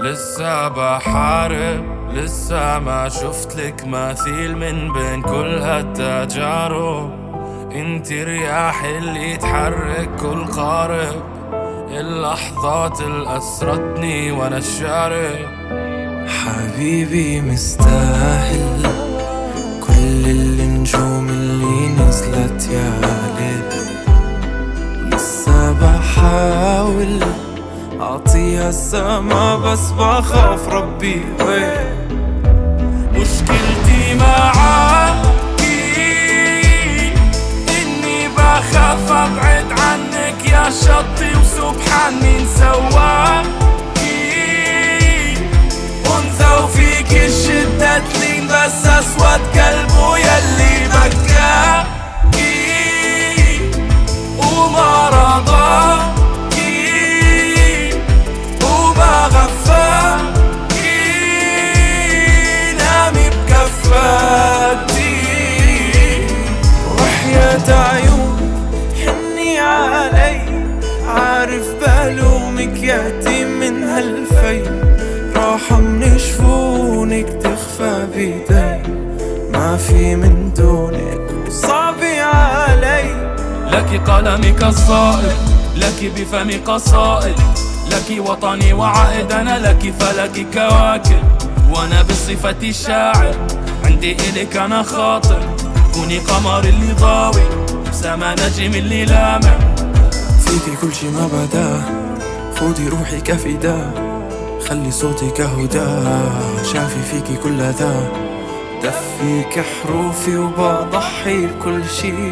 لسه بحارب، لسه ما شفتلك مثيل من بين كل هالتجارب. انتي رياح اللي تحرك كل قارب، اللحظات اللي أسرتني وانا الشارب. حبيبي مستاهل كل النجوم اللي نزلت يا ليل، لسه بحاول أعطيها السما بس بخاف ربي وين. مشكلتي معاكي إني بخاف أبعد عنك يا شطي، وسبحان مين سواكي. أنثى وفيكي الشدة تلين، بس أسود قلبه يلي بكاكي وما رضاكي وما غفاكي. نامي بكفاتي وحياة عيون حني علي، عارف بلومك ياتي من هالفي، راحة من شفونك تخفى بيدي، ما في من دونك وصعبي علي. لك قلمي كالصائد، لك بفمي قصائد، لك وطني وعائد، أنا لك فلك كواكب، وأنا بصفتي الشاعر عندي إليك أنا خاطر. كوني قمر اللي ضاوي بسما نجم اللي لامع. فيكي كل شي ما بدا، خودي روحي كفدا، خلي صوتي كهدى، شافي فيكي كل ذا، دفيك حروفي وبضحي بكل شي،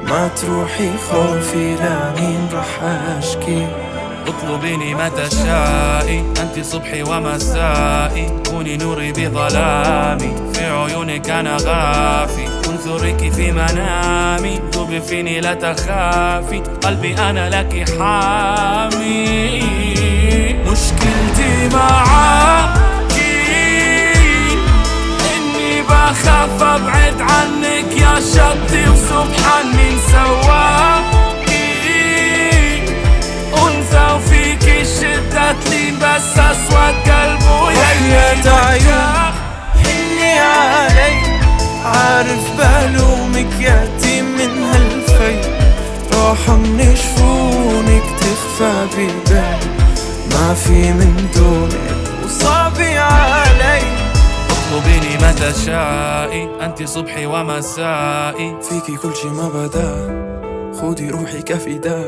ما تروحي خوفي لمين رح اشكي. اطلبيني ما تشائي، أنت صبحي ومسائي، كوني نوري بظلامي، في عيونك أنا غافي، انثرك في منامي، ذوبي فيني لا تخافي، قلبي أنا لك حامي. مشكلتي معاكي إني بخاف أبعد عنك يا شطي، وسبحان مين سواكي. أنثى وفيكي الشدة تلين، بس أسود قلبه وحياة عيون حني علي، عارف بلومك ياتي من هالفي، راحة من شفونك تخفى بيدي، ما في من دونك وصعبي علي. اطلبيني ما تشائي، أنت صبحي ومسائي، فيكي كل شي ما بدا، خودي روحي كفدا،